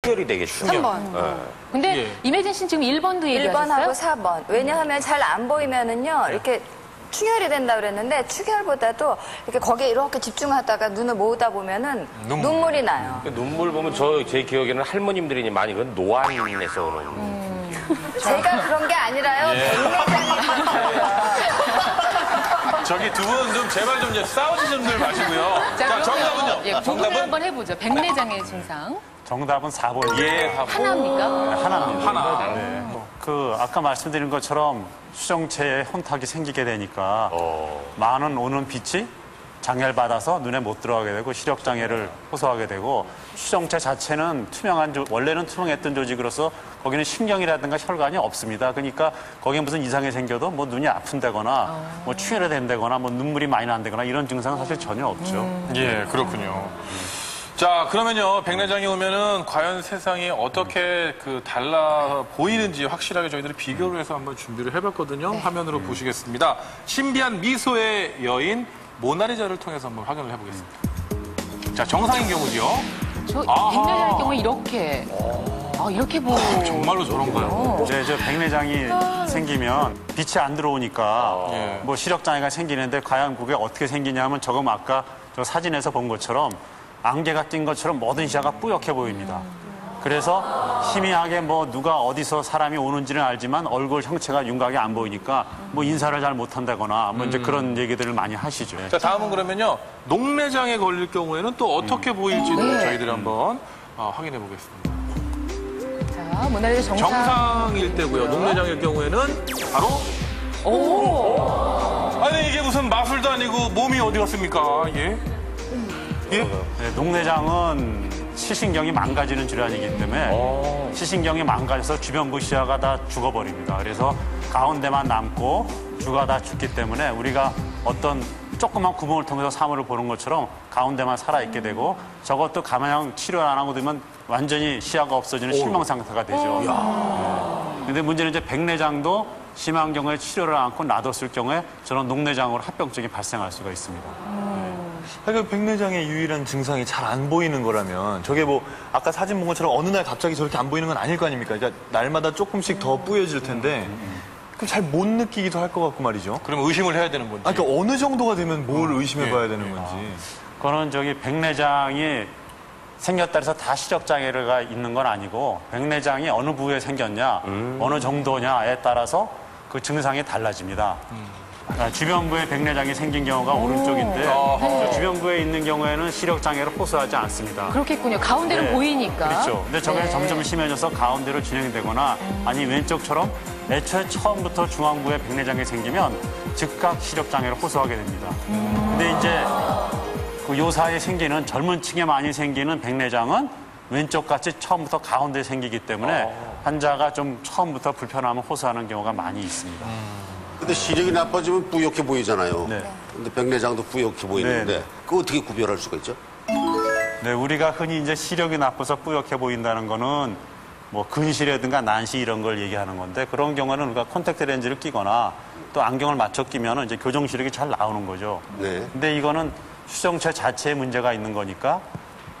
충혈이 되겠죠. 3번. 근데 예. 임혜진 씨는 지금 1번도 얘기하셨어요? 1번하고 4번. 왜냐하면 잘 안 보이면은요, 이렇게 충혈이 된다 그랬는데, 충혈보다도 이렇게 거기에 이렇게 집중하다가 눈을 모으다 보면은 눈물이 나요. 눈물 보면 제 기억에는 할머님들이 많이 그건 노안에서 오는. 제가 그런 게 아니라요, 백내장이. 저기 두 분 좀 제발 좀 싸우지 좀들 마시고요. 자, 정답은요? 예, 구분을 한번 해보죠. 백내장의 증상. 정답은 4번. 예, 하나입니까? 하나입니다. 하나. 네. 아까 말씀드린 것처럼 수정체에 혼탁이 생기게 되니까 많은 오는 빛이 장애를 눈에 못 들어가게 되고 시력장애를 호소하게 되고 수정체 자체는 원래는 투명했던 조직으로서 거기는 신경이라든가 혈관이 없습니다. 그러니까 거기에 무슨 이상이 생겨도 뭐 눈이 아픈다거나 뭐 충혈이 된다거나 뭐 눈물이 많이 난다거나 이런 증상은 사실 전혀 없죠. 예, 그렇군요. 자, 그러면요, 백내장이 오면은 과연 세상이 어떻게 달라 보이는지 확실하게 저희들이 비교를 해서 한번 준비를 해봤거든요. 화면으로 보시겠습니다. 신비한 미소의 여인 모나리자를 통해서 한번 확인을 해보겠습니다. 자, 정상인 경우죠. 저 백내장의 경우에 이렇게. 이렇게 보고. 정말로 저런가요? 이제 백내장이 생기면 빛이 안 들어오니까 뭐 시력장애가 생기는데 과연 그게 어떻게 생기냐면 저거 아까 저 사진에서 본 것처럼 안개가 낀 것처럼 모든 시야가 뿌옇게 보입니다. 그래서 희미하게 뭐 누가 어디서 사람이 오는지는 알지만 얼굴 형체가 윤곽이 안 보이니까 뭐 인사를 잘 못한다거나 뭐 이제 그런 얘기들을 많이 하시죠. 자, 다음은 그러면요, 녹내장에 걸릴 경우에는 또 어떻게 보일지도 저희들이 한번 확인해 보겠습니다. 자, 모나리자 정상. 정상일 때고요. 녹내장일 경우에는 바로 아니 이게 무슨 마술도 아니고 몸이 어디 갔습니까? 예? 예? 네, 녹내장은 시신경이 망가지는 질환이기 때문에 시신경이 망가져서 주변부 시야가 다 죽어버립니다. 그래서 가운데만 남고 주가 다 죽기 때문에 우리가 어떤 조그만 구멍을 통해서 사물을 보는 것처럼 가운데만 살아있게 되고 저것도 가만히 치료 안 하고 되면 완전히 시야가 없어지는 실명 상태가 되죠. 그런데 문제는 이제 백내장도 심한 경우에 치료를 않고 놔뒀을 경우에 저런 녹내장으로 합병증이 발생할 수가 있습니다. 그러니까 백내장의 유일한 증상이 잘 안 보이는 거라면 저게 뭐 아까 사진 본 것처럼 어느 날 갑자기 저렇게 안 보이는 건 아닐 거 아닙니까? 그러니까 날마다 조금씩 더 뿌여질 텐데 그럼 잘 못 느끼기도 할 것 같고 말이죠. 그럼 의심을 해야 되는 건지. 그러니까 어느 정도가 되면 뭘 의심해 봐야 되는 건지. 그거는 백내장이 생겼다 해서 다 시력장애가 있는 건 아니고 백내장이 어느 부위에 생겼냐, 어느 정도냐에 따라서 그 증상이 달라집니다. 주변부에 백내장이 생긴 경우가 오른쪽인데 주변부에 있는 경우에는 시력장애를 호소하지 않습니다. 그렇겠군요. 가운데는 보이니까. 그렇죠. 근데 저게 점점 심해져서 가운데로 진행되거나 아니 왼쪽처럼 애초에 처음부터 중앙부에 백내장이 생기면 즉각 시력장애를 호소하게 됩니다. 근데 이제 그 요사이에 생기는 젊은 층에 많이 생기는 백내장은 왼쪽같이 처음부터 가운데에 생기기 때문에 환자가 좀 처음부터 불편함을 호소하는 경우가 많이 있습니다. 근데 시력이 나빠지면 뿌옇게 보이잖아요. 네. 근데 백내장도 뿌옇게 보이는데 네. 그거 어떻게 구별할 수가 있죠? 네, 우리가 흔히 이제 시력이 나빠서 뿌옇게 보인다는 거는 뭐 근시라든가 난시 이런 걸 얘기하는 건데 그런 경우는 우리가 콘택트 렌즈를 끼거나 또 안경을 맞춰 끼면 이제 교정 시력이 잘 나오는 거죠. 네. 근데 이거는 수정체 자체에 문제가 있는 거니까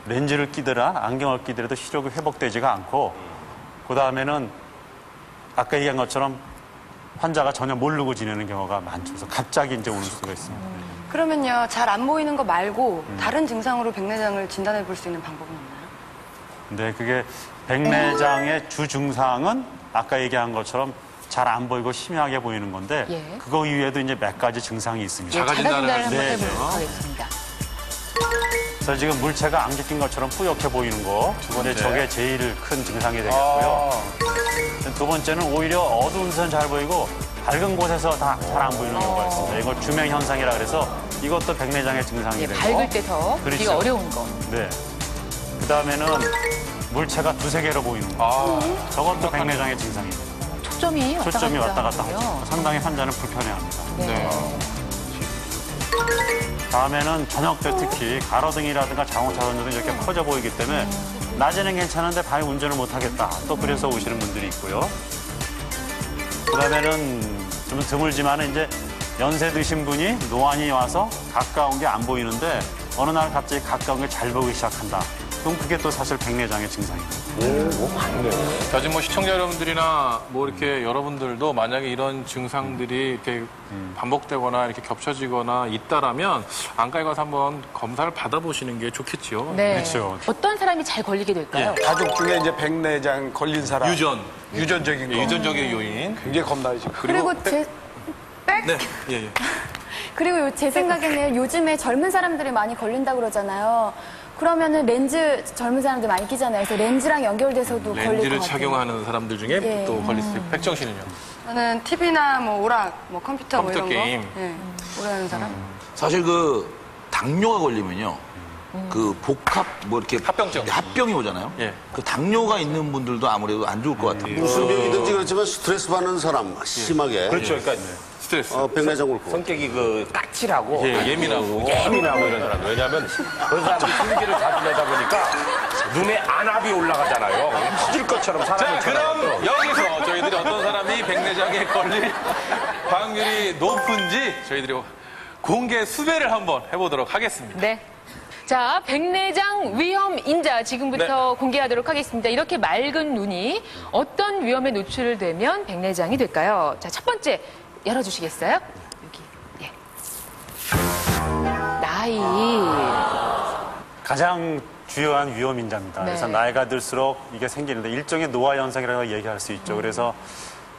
렌즈를 끼더라 안경을 끼더라도 시력이 회복되지가 않고 그 다음에는 아까 얘기한 것처럼 환자가 전혀 모르고 지내는 경우가 많죠. 그래서 갑자기 이제 오는 수가 있습니다. 그러면요, 잘 안 보이는 거 말고 다른 증상으로 백내장을 진단해 볼 수 있는 방법은 없나요? 근데 그게 백내장의 주 증상은 아까 얘기한 것처럼 잘 안 보이고 희미하게 보이는 건데 그거 이외에도 이제 몇 가지 증상이 있습니다. 자가 진단을 한번 네, 해보도록 하겠습니다. 그래서 지금 물체가 안개 낀 것처럼 뿌옇게 보이는 거, 이제 저게 제일 큰 증상이 되겠고요. 두 번째는 오히려 어두운 데서는 잘 보이고 밝은 곳에서 다 잘 안 보이는 경우가 있습니다. 이걸 주명 현상이라 그래서 이것도 백내장의 증상이 되고. 밝을 때 더 보기가 어려운 거. 네. 그 다음에는 물체가 두세 개로 보이는 거. 저것도 백내장의 증상입니다. 초점이 왔다 갔다 하고요. 하죠. 상당히 환자는 불편해합니다. 네. 다음에는 저녁 때 특히 가로등이라든가 자동차 등이 이렇게 커져 보이기 때문에 낮에는 괜찮은데 밤에 운전을 못하겠다. 또 그래서 오시는 분들이 있고요. 그다음에는 좀 드물지만 이제 연세 드신 분이 노안이 와서 가까운 게 안 보이는데 어느 날 갑자기 가까운 게 잘 보이기 시작한다. 그럼 그게 또 사실 백내장의 증상이고. 자, 지금 뭐 시청자 여러분들이나 뭐 이렇게 여러분들도 만약에 이런 증상들이 이렇게 반복되거나 이렇게 겹쳐지거나 있다라면 안과에 가서 한번 검사를 받아보시는 게 좋겠지요. 네. 그렇죠. 어떤 사람이 잘 걸리게 될까요? 가족 중에 이제 백내장 걸린 사람. 유전적인 거. 유전적인 요인. 굉장히 겁나죠. 그리고 제 네, 예, 예. 그리고 제 생각에는 요즘에 젊은 사람들이 많이 걸린다고 그러잖아요. 그러면은 렌즈 젊은 사람들 많이 끼잖아요. 그래서 렌즈랑 연결돼서도 걸릴 것 렌즈를 같아요. 착용하는 사람들 중에 예. 또 걸릴 수 있어요. 백정 씨는요? 저는 TV나 뭐 오락, 뭐 컴퓨터 뭐 컴퓨터 이런 게임. 거. 예. 오래 하는 사람. 사실 그 당뇨가 걸리면요. 그 복합 뭐 이렇게 합병증. 합병이 오잖아요. 예. 그 당뇨가 있는 분들도 아무래도 안 좋을 것 같아요. 무슨 병이든지 그렇지만 스트레스 받는 사람 심하게 그렇죠. 그러니까 스트레스. 백내장 올 거. 성격이 그 까칠하고 예, 예민하고. 예민하고 이런 사람. 왜냐하면 그런 사람들이 흉기를 자주 내다 보니까 눈에 안압이 올라가잖아요. 터질 것처럼 자, 사람을 그럼 여기서 저희들이 어떤 사람이 백내장에 걸릴 확률이 높은지 저희들이 공개 수배를 한번 해보도록 하겠습니다. 네. 자, 백내장 위험 인자 지금부터 공개하도록 하겠습니다. 이렇게 맑은 눈이 어떤 위험에 노출되면 백내장이 될까요? 자, 첫 번째 열어주시겠어요? 여기. 예. 나이. 가장 주요한 위험 인자입니다. 네. 그래서 나이가 들수록 이게 생기는데 일종의 노화 현상이라고 얘기할 수 있죠. 그래서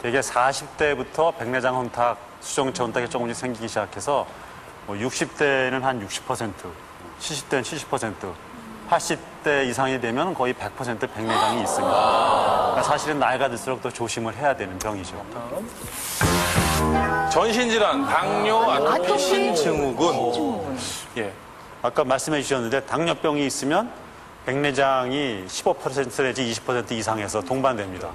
되게 40대부터 백내장 혼탁, 수정체 혼탁이 조금씩 생기기 시작해서 뭐 60대는 한 60%, 70대는 70%, 80대 이상이 되면 거의 100% 백내장이 있습니다. 그러니까 사실은 나이가 들수록 더 조심을 해야 되는 병이죠. 전신질환, 당뇨, 아토피, 신증후군. 예. 아까 말씀해 주셨는데 당뇨병이 있으면 백내장이 15% 내지 20% 이상에서 동반됩니다.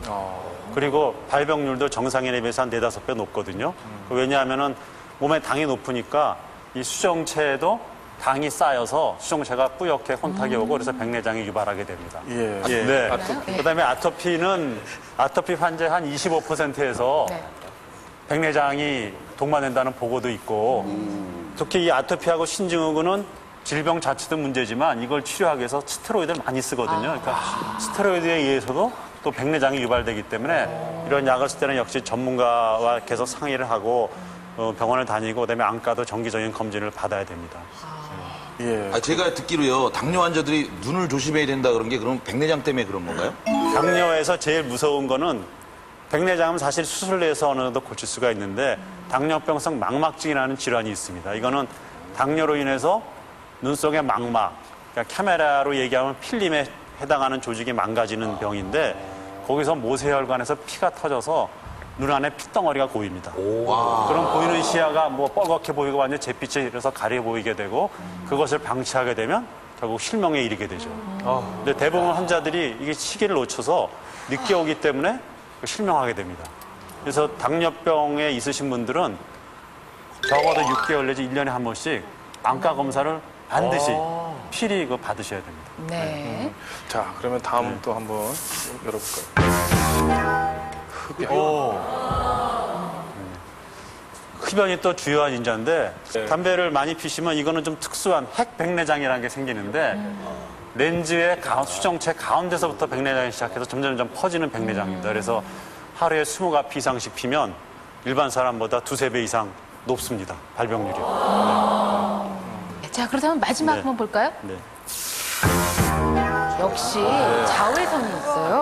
그리고 발병률도 정상인에 비해서 한 4-5배 높거든요. 왜냐하면은 몸에 당이 높으니까 이 수정체에도 당이 쌓여서 수정체가 뿌옇게 혼탁이 오고 그래서 백내장이 유발하게 됩니다. 예. 네. 그다음에 아토피는 아토피 환자의 한 25%에서 네. 백내장이 동반된다는 보고도 있고 특히 이 아토피하고 신증후군은 질병 자체도 문제지만 이걸 치료하기 위해서 스테로이드를 많이 쓰거든요. 그러니까 스테로이드에 의해서도 또 백내장이 유발되기 때문에 이런 약을 쓸 때는 역시 전문가와 계속 상의를 하고 병원을 다니고 그다음에 안과도 정기적인 검진을 받아야 됩니다. 예. 제가 듣기로요. 당뇨 환자들이 눈을 조심해야 된다 그런 게 그럼 백내장 때문에 그런 건가요? 당뇨에서 제일 무서운 거는 백내장은 사실 수술을 해서 어느 정도 고칠 수가 있는데 당뇨병성 망막증이라는 질환이 있습니다. 이거는 당뇨로 인해서 눈 속의 망막, 그러니까 카메라로 얘기하면 필름에 해당하는 조직이 망가지는 병인데 거기서 모세혈관에서 피가 터져서 눈 안에 핏덩어리가 고입니다. 그럼 보이는 시야가 뭐 뻘겋게 보이고 완전 잿빛이 일어서 가려 보이게 되고 그것을 방치하게 되면 결국 실명에 이르게 되죠. 근데 대부분 환자들이 이게 시기를 놓쳐서 늦게 오기 때문에 실명하게 됩니다. 그래서 당뇨병에 있으신 분들은 적어도 6개월 내지 1년에 한 번씩 안과 검사를 반드시 필히 받으셔야 됩니다. 네. 자, 그러면 다음 또 한번 열어볼까요? 흡연이 또 주요한 인자인데 담배를 많이 피시면 이거는 좀 특수한 핵 백내장이라는 게 생기는데 렌즈의 수정체 가운데서부터 백내장이 시작해서 점점 퍼지는 백내장입니다. 그래서 하루에 20갑 이상씩 피면 일반 사람보다 2-3배 이상 높습니다. 발병률이. 자, 그렇다면 마지막 네. 한번 볼까요? 네. 역시 자외선이 있어요.